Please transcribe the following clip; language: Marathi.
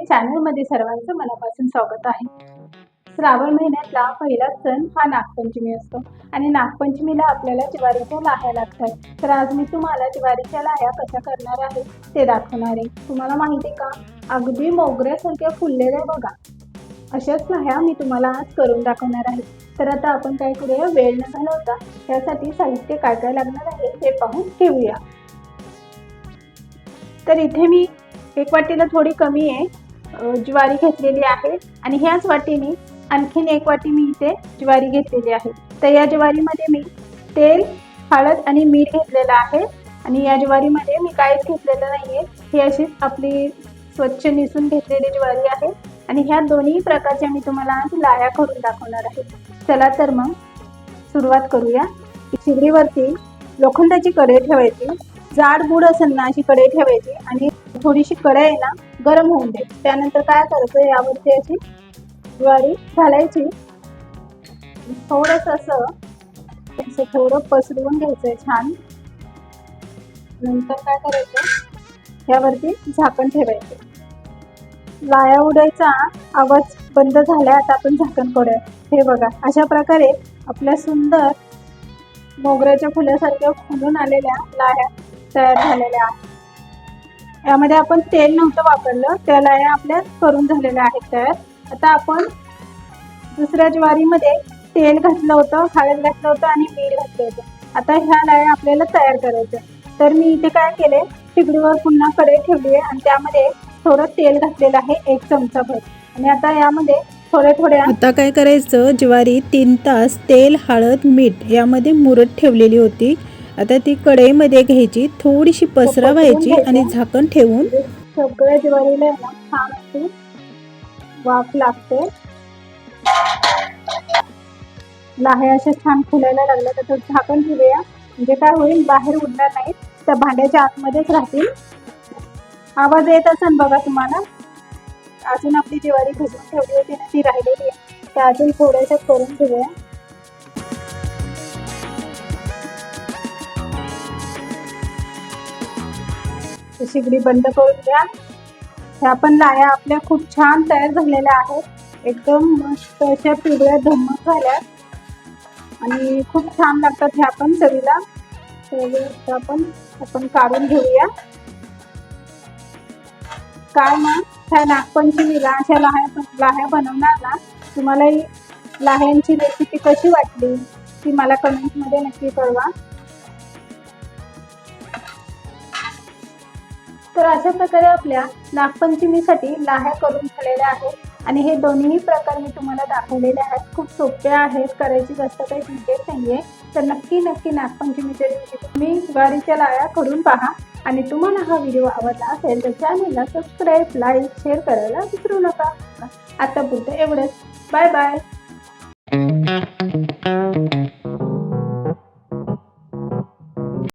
चॅनलमध्ये सर्वांचं मनापासून स्वागत आहे। श्रावण महिन्यातला पहिला सण हा नागपंचमी असतो आणि नागपंचमीला आपल्याला ज्वारीच्या लाह्या लागतात। तर आज मी तुम्हाला ज्वारीच्या लाह्या कशा करणार आहे ते दाखवणार आहे। तुम्हाला माहिती आहे का, अगदी मोगऱ्यासारख्या फुललेल्या बघा अशाच लाह्या मी तुम्हाला आज करून दाखवणार आहे। तर आता आपण काय करूया, वेळ न घालवता त्यासाठी साहित्य काय काय लागणार आहे ते पाहून घेऊया। तर इथे मी एक वाटीला थोडी कमी आहे ज्वारी घेतलेली आहे आणि ह्याच वाटीने आणखीन एक वाटी मी इथे ज्वारी घेतलेली आहे। तर या ज्वारीमध्ये मी तेल, हळद आणि मीठ घेतलेलं आहे आणि या ज्वारीमध्ये मी काहीच घेतलेलं नाहीये। ही अशी आपली स्वच्छ निसून घेतलेली ज्वारी आहे आणि ह्या दोन्ही प्रकारच्या मी तुम्हाला आज लाह्या करून दाखवणार आहे। चला तर मग सुरुवात करूया। शिगडीवरती लोखंडाची कढई ठेवायची, जाड बुड असेल ना अशी कढई ठेवायची आणि थोडीशी कढई ना गरम होऊन दे। त्यानंतर काय करायचं, यावरती अशी ज्वारी घालायची, थोडंसं असं थोडं पसरवून घ्यायचं छान। नंतर काय करायचं, यावरती झाकण ठेवायचं। लाह्या उडायचा आवाज बंद झाला, आता आपण झाकण काढूया। हे बघा, अशा प्रकारे आपल्या सुंदर मोगऱ्याच्या फुलासारख्या फुलून आलेल्या लाह्या तयार झालेल्या आहेत। यामध्ये आपण तेल नव्हतं वापरलं, त्या लाह्या आपल्या करून झालेल्या आहेत तयार। आता आपण दुसऱ्या ज्वारीमध्ये तेल घातलं होतं, हळद घातलं होतं आणि मीठ घातलं होतं। आता ह्या लाह्या आपल्याला तयार करायच्या। तर मी इथे काय केले, शिगडीवर पुन्हा कढई ठेवली आहे आणि त्यामध्ये थोडं तेल घातलेलं आहे, 1 चमचाभर। आणि आता यामध्ये आता काय करायचं, ज्वारी 3 तास तेल, हळद, मीठ यामध्ये मुरत ठेवलेली होती। आता ती कढईमध्ये घ्यायची, थोडीशी पसरवायची आणि झाकण ठेवून सगळ्या ज्वारीला छान अशी वाफ लागते। लाह्या अशा छान फुलायला लागल्या तर झाकण ठेवूया, म्हणजे काय होईल, बाहेर उडणार नाहीत, त्या भांड्याच्या आतमध्येच राहतील। आवाज येत असेल बघा तुम्हाला। अजून आपली ज्वारी भिजवून ठेवली होती ना ती राहिलेली आहे, त्या अजून थोड्याशा करून घेऊया। शिगडी बंद करून द्या। ह्या पण लाह्या आपल्या खूप छान तयार झालेल्या आहेत, एकदम मस्त अशा पिवळ्या धम्मक झाल्या आणि खूप छान लागतात ह्या पण चवीला। तर आपण काढून घेऊया। काय ना, ह्या नागपंचमीला अशा लाह्या बनवणार ना, तुम्हाला ही लाह्यांची रेसिपी कशी वाटली ती मला कमेंटमध्ये नक्की कळवा। तर अशा प्रकारे आपल्या नागपंचमीसाठी लाह्या करून झालेल्या आहेत आणि हे दोन्ही प्रकार मी तुम्हाला दाखवलेले आहेत। खूप सोपे आहेत, करायची जास्त काही झंझट नाहीये। तर नक्की नागपंचमीच्या दिवशी तुम्ही ज्वारीच्या लाह्या करून पहा आणि तुम्हाला हा व्हिडिओ आवडला असेल तर चॅनलला सबस्क्राईब, लाईक, शेअर करायला विसरू नका। आता पुरतं एवढंच, बाय बाय।